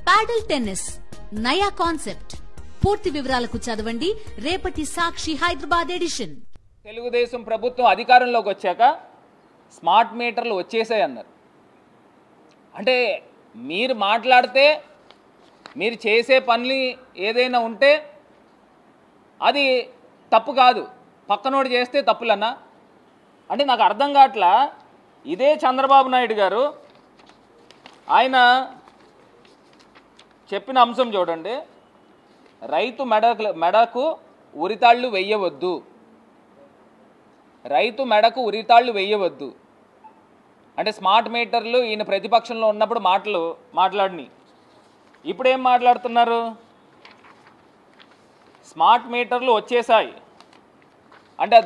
పాడల్ tennis నయా concept. పూర్తి వివరాలకు చదవండి రేపటి సాక్షి హైదరాబాద్ ఎడిషన్. తెలుగుదేశం ప్రభుత్వం అధికారంలోకి వచ్చాక స్మార్ట్ మీటర్లు వచ్చేసాయన్నారు. అంటే మీరు మాట్లాడితే మీరు చేసే పనులు ఏదైనా ఉంటే అది తప్పు కాదు, పక్కనోడు చేస్తే తప్పులన్నా. అంటే నాకు అర్థం కావట్లా. ఇదే చంద్రబాబు నాయుడు గారు ఆయన చెప్పిన అంశం చూడండి, రైతు మెడకు ఉరితాళ్ళు వెయ్యవద్దు, రైతు మెడకు ఉరితాళ్ళు వెయ్యవద్దు. అంటే స్మార్ట్ మీటర్లు ఈయన ప్రతిపక్షంలో ఉన్నప్పుడు మాట్లాడిని. ఇప్పుడేం మాట్లాడుతున్నారు? స్మార్ట్ మీటర్లు వచ్చేసాయి అంటే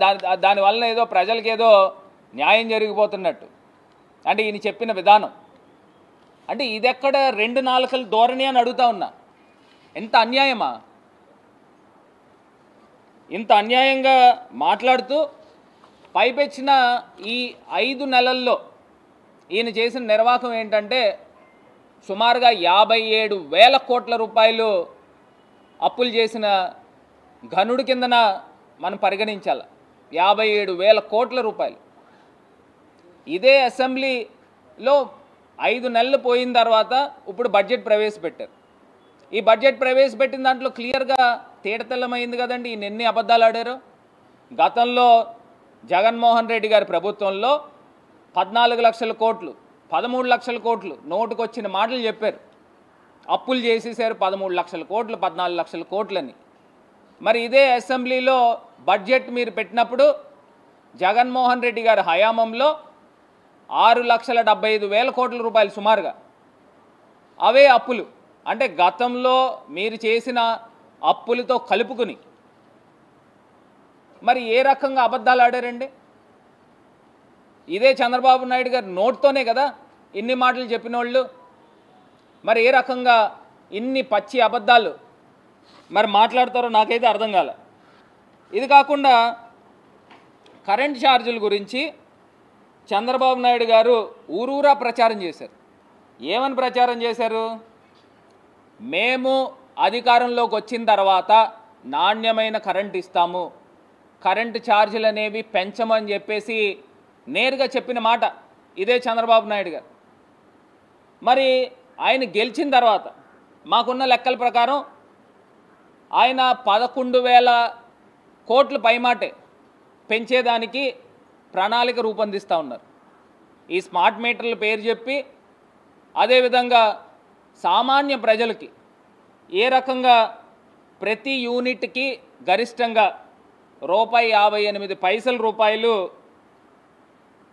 దానివల్ల ఏదో ప్రజలకి ఏదో న్యాయం జరిగిపోతున్నట్టు. అంటే ఈయన చెప్పిన విధానం అంటే ఇదెక్కడ రెండు నాలుకల ధోరణి అని అడుగుతా ఉన్నా. ఎంత అన్యాయమా? ఇంత అన్యాయంగా మాట్లాడుతూ పైపెచ్చిన ఈ 5 నెలల్లో ఈయన చేసిన నిర్వాహకం ఏంటంటే సుమారుగా 57,000 కోట్ల రూపాయలు అప్పులు చేసిన ఘనుడి కిందన మనం పరిగణించాలి. 57,000 కోట్ల రూపాయలు. ఇదే అసెంబ్లీలో 5 నెలలు పోయిన తర్వాత ఇప్పుడు బడ్జెట్ ప్రవేశపెట్టారు. ఈ బడ్జెట్ ప్రవేశపెట్టిన దాంట్లో క్లియర్గా తేటతెల్లమైంది కదండి ఈయన ఎన్ని అబద్ధాలు ఆడారో. గతంలో జగన్మోహన్ రెడ్డి గారి ప్రభుత్వంలో 14 లక్షల కోట్లు 13 లక్షల కోట్లు నోటుకొచ్చిన మాటలు చెప్పారు. అప్పులు చేసేసారు 13 లక్షల కోట్లు 14 లక్షల కోట్లని. మరి ఇదే అసెంబ్లీలో బడ్జెట్ మీరు పెట్టినప్పుడు జగన్మోహన్ రెడ్డి గారి హయాంలో 6,75,000 కోట్ల రూపాయలు సుమారుగా అవే అప్పులు. అంటే గతంలో మీరు చేసిన అప్పులతో కలుపుకుని మరి ఏ రకంగా అబద్ధాలు ఆడారండి? ఇదే చంద్రబాబు నాయుడు గారి నోట్తోనే కదా ఇన్ని మాటలు చెప్పిన వాళ్ళు. మరి ఏ రకంగా ఇన్ని పచ్చి అబద్ధాలు మరి మాట్లాడతారో నాకైతే అర్థం కాలే. ఇది కాకుండా కరెంట్ ఛార్జీల గురించి చంద్రబాబు నాయుడు గారు ఊరూరా ప్రచారం చేశారు. ఏమని ప్రచారం చేశారు? మేము అధికారంలోకి వచ్చిన తర్వాత నాణ్యమైన కరెంట్ ఇస్తాము, కరెంటు ఛార్జీలు అనేవి పెంచమని చెప్పేసి నేరుగా చెప్పిన మాట ఇదే చంద్రబాబు నాయుడు గారు. మరి ఆయన గెలిచిన తర్వాత మాకున్న లెక్కల ప్రకారం ఆయన 11,000 కోట్ల పైమాటే పెంచేదానికి ప్రణాళిక రూపొందిస్తూ ఉన్నారు. ఈ స్మార్ట్ మీటర్ల పేరు చెప్పి అదేవిధంగా సామాన్య ప్రజలకి ఏ రకంగా ప్రతి యూనిట్కి గరిష్టంగా రూపాయి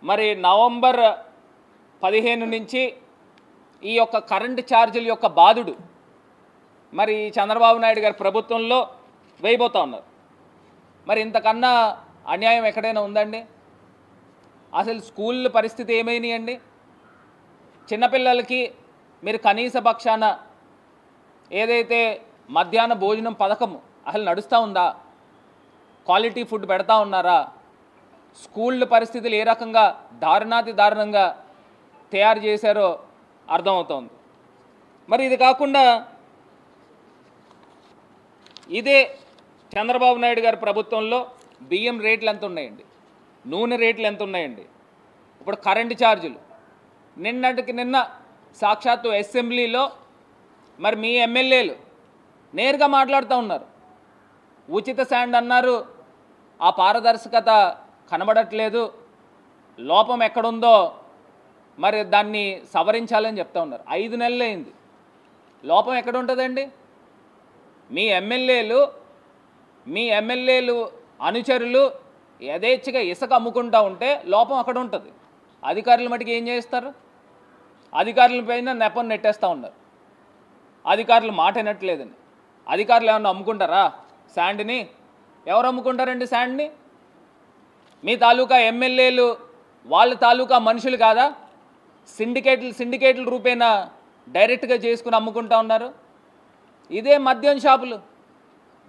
మరి నవంబర్ 15 నుంచి ఈ యొక్క కరెంటు ఛార్జీల యొక్క బాధుడు మరి చంద్రబాబు నాయుడు గారి ప్రభుత్వంలో వేయబోతూ ఉన్నారు. మరి ఇంతకన్నా అన్యాయం ఎక్కడైనా ఉందండి? అసలు స్కూళ్ళ పరిస్థితి ఏమైనాయండి? చిన్నపిల్లలకి మీరు కనీస పక్షాన ఏదైతే మధ్యాహ్న భోజనం పథకం అసలు నడుస్తూ ఉందా? క్వాలిటీ ఫుడ్ పెడతా ఉన్నారా? స్కూళ్ళ పరిస్థితులు ఏ రకంగా దారుణాతి దారుణంగా తయారు చేశారో అర్థమవుతోంది. మరి ఇది కాకుండా ఇదే చంద్రబాబు నాయుడు గారి ప్రభుత్వంలో బియ్యం రేట్లు ఎంత ఉన్నాయండి, నూనె రేట్లు ఎంత ఉన్నాయండి, ఇప్పుడు కరెంటు ఛార్జీలు. నిన్నటికి నిన్న సాక్షాత్తు అసెంబ్లీలో మరి మీ ఎమ్మెల్యేలు నేరుగా మాట్లాడుతూ ఉన్నారు. ఉచిత శాండ్ అన్నారు, ఆ పారదర్శకత కనబడట్లేదు, లోపం ఎక్కడుందో మరి దాన్ని సవరించాలని చెప్తా ఉన్నారు. 5 నెలలు అయింది, లోపం ఎక్కడ ఉంటుందండి? మీ ఎమ్మెల్యేలు అనుచరులు యథేచ్ఛగా ఇసుక అమ్ముకుంటూ ఉంటే లోపం అక్కడ ఉంటుంది. అధికారుల మటుకు ఏం చేస్తారు? అధికారుల పైన నెపం నెట్టేస్తూ ఉన్నారు. అధికారులు మాట వినట్లేదని. అధికారులు ఏమన్నా అమ్ముకుంటారా శాండ్ని? ఎవరు అమ్ముకుంటారండి శాండ్ని? మీ తాలూకా ఎమ్మెల్యేలు వాళ్ళ తాలూకా మనుషులు కాదా? సిండికేట్ల రూపేణా డైరెక్ట్గా చేసుకుని అమ్ముకుంటా ఉన్నారు. ఇదే మద్యం షాపులు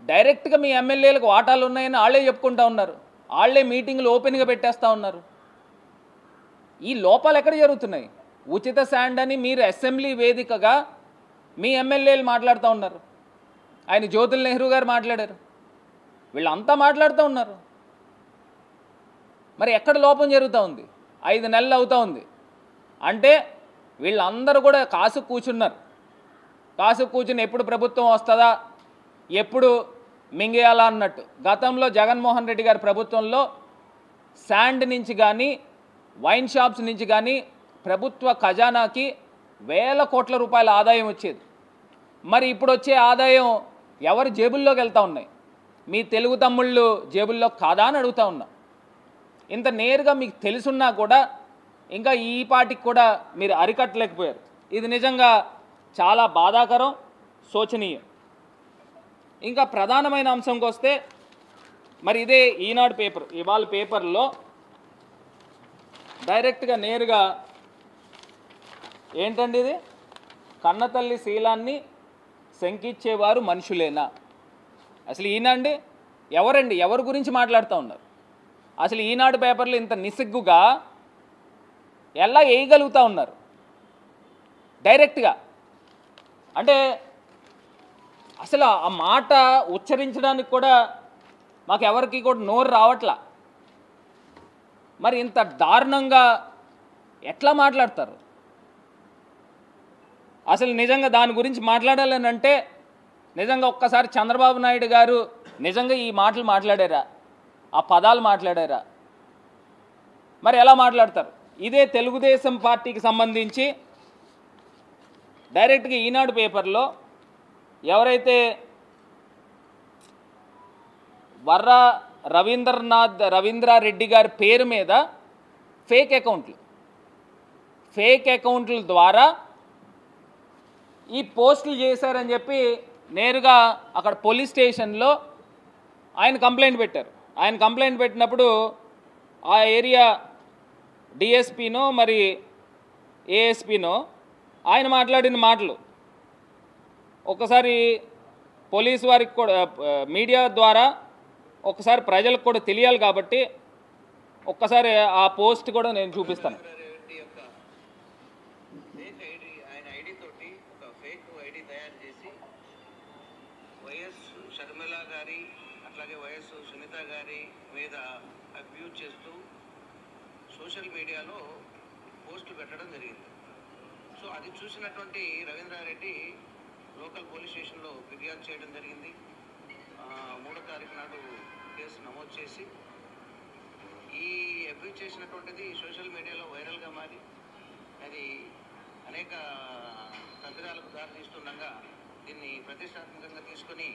డైరెక్ట్గా మీ ఎమ్మెల్యేలకు వాటాలు ఉన్నాయని వాళ్ళే చెప్పుకుంటా ఉన్నారు. వాళ్ళే మీటింగ్లు ఓపెన్గా పెట్టేస్తూ ఉన్నారు. ఈ లోపాలు ఎక్కడ జరుగుతున్నాయి? ఉచిత శాండ్ అని మీరు అసెంబ్లీ వేదికగా మీ ఎమ్మెల్యేలు మాట్లాడుతూ ఉన్నారు, ఆయన జ్యోతుల్ నెహ్రూ గారు మాట్లాడారు, వీళ్ళంతా మాట్లాడుతూ ఉన్నారు. మరి ఎక్కడ లోపం జరుగుతూ ఉంది? 5 నెలలు అవుతూ ఉంది అంటే వీళ్ళందరూ కూడా కాసు కూర్చున్నారు. కాసు కూర్చుని ఎప్పుడు ప్రభుత్వం వస్తుందా, ఎప్పుడు మింగేయాలా అన్నట్టు. గతంలో జగన్మోహన్ రెడ్డి గారి ప్రభుత్వంలో శాండ్ నుంచి కానీ వైన్ షాప్స్ నుంచి కానీ ప్రభుత్వ ఖజానాకి వేల కోట్ల రూపాయల ఆదాయం వచ్చేది. మరి ఇప్పుడు వచ్చే ఆదాయం ఎవరి జేబుల్లోకి వెళ్తూ ఉన్నాయి? మీ తెలుగు తమ్ముళ్ళు జేబుల్లో కాదా అని అడుగుతూ ఉన్నా. ఇంత నేరుగా మీకు తెలుసున్నా కూడా ఇంకా ఈ పాటికి కూడా మీరు అరికట్టలేకపోయారు. ఇది నిజంగా చాలా బాధాకరం, శోచనీయం. ఇంకా ప్రధానమైన అంశంకి వస్తే మరి ఇదే ఈనాడు పేపర్, ఇవాళ పేపర్లో డైరెక్ట్గా నేరుగా ఏంటండి ఇది, కన్నతల్లి శీలాన్ని శంకించేవారు మనుషులేనా? అసలు ఈనాండి ఎవరండి, ఎవరి గురించి మాట్లాడుతూ ఉన్నారు? అసలు ఈనాడు పేపర్లో ఇంత నిస్సిగ్గుగా ఎలా వేయగలుగుతూ ఉన్నారు డైరెక్ట్గా? అంటే అసలు ఆ మాట ఉచ్చరించడానికి కూడా మాకు ఎవరికి కూడా నోరు రావట్లా. మరి ఇంత దారుణంగా ఎట్లా మాట్లాడతారు? అసలు నిజంగా దాని గురించి మాట్లాడాలని అంటే నిజంగా ఒక్కసారి చంద్రబాబు నాయుడు గారు నిజంగా ఈ మాటలు మాట్లాడారా, ఆ పదాలు మాట్లాడారా? మరి ఎలా మాట్లాడతారు? ఇదే తెలుగుదేశం పార్టీకి సంబంధించి డైరెక్ట్గా ఈనాడు పేపర్లో ఎవరైతే వర్ర రవీంద్రారెడ్డి గారి పేరు మీద ఫేక్ అకౌంట్ల ద్వారా ఈ పోస్టులు చేశారని చెప్పి నేరుగా అక్కడ పోలీస్ స్టేషన్లో ఆయన కంప్లైంట్ పెట్టారు. ఆయన కంప్లైంట్ పెట్టినప్పుడు ఆ ఏరియా డిఎస్పీనో మరి ఏఎస్పీనో ఆయన మాట్లాడిన మాటలు ఒకసారి పోలీసు వారికి కూడా మీడియా ద్వారా ఒకసారి ప్రజలకు కూడా తెలియాలి కాబట్టి ఒక్కసారి ఆ పోస్ట్ కూడా నేను చూపిస్తాను. వైఎస్ షర్మిల గారి అట్లాగే వైఎస్ సునీత గారి మీద అబ్యూజ్ చేస్తూ సోషల్ మీడియాలో పోస్టులు పెట్టడం జరిగింది. సో అది చూసినటువంటి రవీంద్రారెడ్డి లోకల్ పోలీస్ స్టేషన్లో ఫిర్యాదు చేయడం జరిగింది. 3వ తారీఖు నాడు కేసు నమోదు చేసి ఈ అబ్యూజ్ చేసినటువంటిది సోషల్ మీడియాలో వైరల్గా మారి అది అనేక తప్పిదాలకు దారితీస్తుండగా దీన్ని ప్రతిష్టాత్మకంగా తీసుకొని